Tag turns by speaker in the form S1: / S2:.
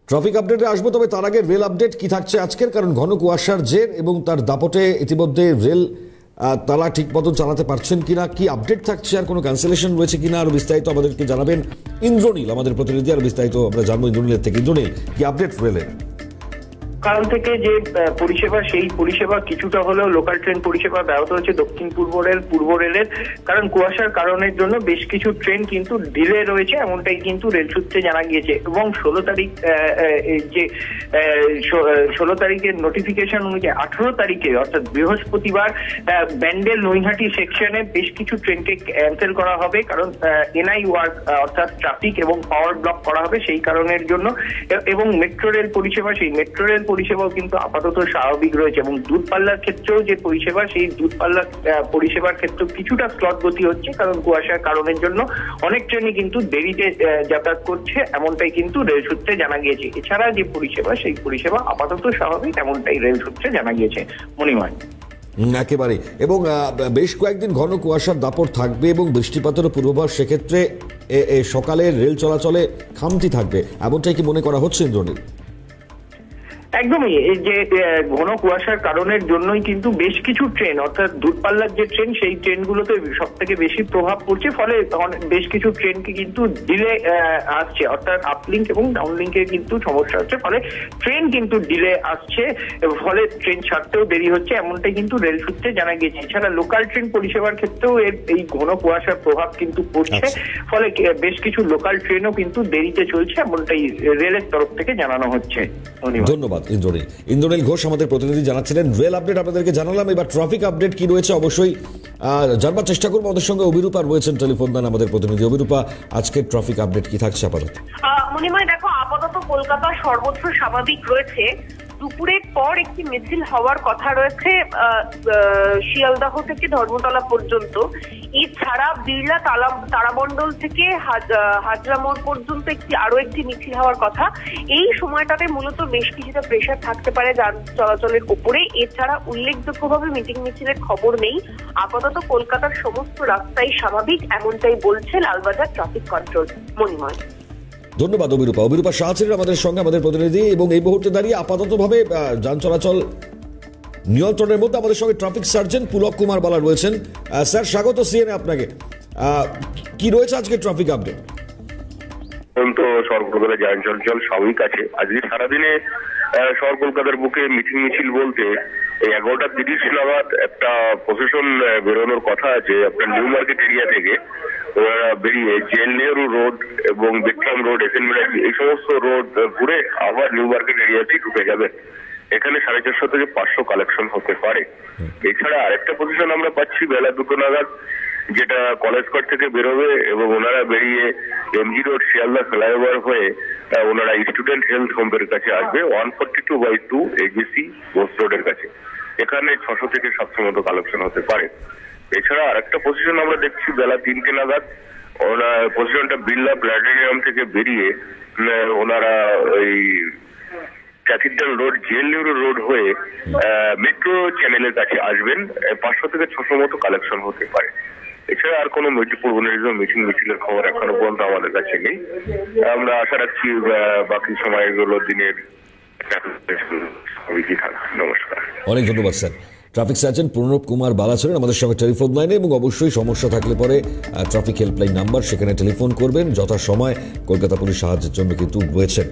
S1: Traffic আপডেটে আসবো, তবে তার আগে রেল আপডেট কি থাকছে আজকের, কারণ ঘন কুয়াশার জের এবং তার দাপটে ইতিমধ্যে রেল তারা ঠিক মতন চালাতে পারছেন কিনা, কি আপডেট থাকছে, আর কোনো ক্যান্সেলেশন রয়েছে কিনা, আর বিস্তারিত আমাদেরকে জানাবেন ইন্দ্রনীল, আমাদের প্রতিনিধি। আর বিস্তারিত আমরা জানবো ইন্দ্রনীলের থেকে। ইন্দ্রনীল, কি আপডেট রেলের?
S2: কাল থেকে যে পরিষেবা, সেই পরিষেবা কিছুটা হলেও লোকাল ট্রেন পরিষেবা ব্যাহত হচ্ছে দক্ষিণ পূর্ব রেলের, কারণ কুয়াশার কারণের জন্য বেশ কিছু ট্রেন কিন্তু ডিলে রয়েছে, এমনটাই কিন্তু রেল সূত্রে জানা গিয়েছে। এবং 16 তারিখ যে 16 তারিখের নোটিফিকেশন অনুযায়ী 18 তারিখে অর্থাৎ বৃহস্পতিবার ব্যান্ডেল নৈহাটি সেকশনে বেশ কিছু ট্রেনকে ক্যান্সেল করা হবে, কারণ এনআই ওয়ার্ক অর্থাৎ ট্রাফিক এবং পাওয়ার ব্লক করা হবে সেই কারণের জন্য। এবং মেট্রো রেল পরিষেবা, সেই মেট্রো রেল পরিষেবাও কিন্তু আপাতত স্বাভাবিক রয়েছে। এবং দূরপাল্লার ক্ষেত্রেও যে পরিষেবা, সেই দূরপাল্লার পরিষেবার ক্ষেত্রেও কিছুটা স্লট গতি হচ্ছে, কারণ কুয়াশার কারণের জন্য অনেক ট্রেনই কিন্তু দেরিতে যাতায়াত করছে, এমনটাই কিন্তু রেল সূত্রে জানা গিয়েছে। এছাড়া যে পরিষেবা, সেই পরিষেবা আপাতত স্বাভাবিক, এমনটাই রেল সূত্রে জানা গিয়েছে। মণিময়,
S1: একেবারে। এবং বেশ কয়েকদিন ঘন কুয়াশার দাপট থাকবে এবং বৃষ্টিপাতের পূর্বাভাস, সেক্ষেত্রে সকালে রেল চলাচলে খামতি থাকবে, এমনটাই কি মনে করা হচ্ছে ইন্দ্রনীল?
S2: একদমই। এই যে ঘন কুয়াশার কারণের জন্যই কিন্তু বেশ কিছু ট্রেন, অর্থাৎ দূরপাল্লার যে ট্রেন, সেই ট্রেনগুলোতে সব থেকে বেশি প্রভাব পড়ছে, ফলে বেশ কিছু ট্রেনকে কিন্তু ডিলে আসছে, অর্থাৎ আপলিঙ্ক এবং ডাউনলিঙ্কে কিন্তু সমস্যা হচ্ছে, ফলে ট্রেন কিন্তু ডিলে আসছে, ফলে ট্রেন ছাড়তেও দেরি হচ্ছে, এমনটাই কিন্তু রেল সূত্রে জানা গিয়েছে। এছাড়া লোকাল ট্রেন পরিষেবার ক্ষেত্রেও এই ঘন কুয়াশার প্রভাব কিন্তু পড়ছে, ফলে বেশ কিছু লোকাল ট্রেনও কিন্তু দেরিতে চলছে, এমনটাই রেলের তরফ থেকে জানানো হচ্ছে।
S1: ধন্যবাদ ইন্দ্রনীল ঘোষ, আমাদের প্রতিনিধি জানাচ্ছিলেন। রেল আপডেট আপনাদেরকে জানালাম, এবার ট্রাফিক আপডেট কি রয়েছে অবশ্যই জানবার চেষ্টা করবো। আমাদের সঙ্গে অভিরূপা রয়েছেন টেলিফোন ম্যান, আমাদের প্রতিনিধি। অভিরূপা, আজকে ট্রাফিক আপডেট কি থাকছে আপাতত?
S3: মণিময়, দেখো, আপাতত কলকাতা সর্বত্র স্বাভাবিক রয়েছে। দুপুরের পর একটি মিছিল হওয়ার কথা রয়েছে শিয়ালদাহ থেকে ধর্মতলা পর্যন্ত। এছাড়া বিড়লা তারামণ্ডল থেকে হাজরা মোড় পর্যন্ত আরো একটি মিছিল হওয়ার কথা। এই সময়টাতে মূলত বেশ কিছুটা প্রেসার থাকতে পারে যান চলাচলের উপরে। এছাড়া উল্লেখযোগ্যভাবে মিটিং মিছিলের খবর নেই। আপাতত কলকাতার সমস্ত রাস্তাই স্বাভাবিক, এমনটাই বলছে লালবাজার ট্রাফিক কন্ট্রোল। মণিময়,
S1: ধন্যবাদ অভিরূপা শাহ ছিলেন আমাদের সঙ্গে, আমাদের প্রতিনিধি। এবং এই মুহূর্তে দাঁড়িয়ে আপাতত ভাবে যান চলাচল নিয়ন্ত্রণের মধ্যে আমাদের সঙ্গে ট্রাফিক সার্জেন্ট পুলক কুমার বালা রয়েছেন। স্যার, স্বাগত সিএনএ আপনাকে। কি রয়েছে আজকে ট্রাফিক আপডেট?
S4: তো শহর কলকাতার যান চলাচল স্বাভাবিক আছে। আজকে সারাদিনে শহর কলকাতার বুকে মিছিল বলতে এই 11:30 নাগাদ একটা প্রসেশন বেরোনোর কথা আছে আপনার নিউ মার্কেট এরিয়া থেকে। ওরা বেরিয়ে জেল নেহরু রোড এবং বিক্রম রোড, এই সমস্ত রোড ঘুরে আবার নিউ মার্কেট এরিয়াতেই ঢুকে যাবে। এখানে 450 থেকে 500 কালেকশন হতে পারে। এছাড়া আরেকটা পজিশন আমরা পাচ্ছি বেলা 2টো নাগাদ, যেটা কলেজঘাট থেকে বেরোবে এবং ওনারা বেরিয়ে এমজি রোড শিয়ালদা ফ্লাইওভার হয়ে ওনারা স্টুডেন্ট হেলথ হোমের কাছে আসবে 142/2 এজিসি পোস্ট রোডের কাছে। এখানে 600 থেকে 700 মতো কালেকশন হতে পারে। এছাড়া আরেকটা পজিশন আমরা দেখছি বেলা 3টে নাগাদ, ওনার পজিশনটা বিড়লা প্ল্যানেটোরিয়াম থেকে বেরিয়ে ওনারা ওই ক্যাথিড্রাল রোড, জেল নেহরু রোড হয়ে মেট্রো চ্যানেলের কাছে আসবেন। 500 থেকে 600 মতো কালেকশন হতে পারে। এছাড়া আর কোনো মিছিলের খবর এখনো পর্যন্ত আমাদের কাছে নেই। আমরা আশা রাখছি বাকি সময়গুলো দিনের। নমস্কার,
S1: অনেক ধন্যবাদ sir. Traffic sergeant Pranab Kumar বালা ছিলেন আমাদের সঙ্গে টেলিফোন লাইনে। এবং অবশ্যই সমস্যা থাকলে পরে ট্রাফিক হেল্পলাইন নাম্বার, সেখানে টেলিফোন করবেন। যথাসময় কলকাতা পুলিশ সাহায্যের জন্য কিন্তু রয়েছেন।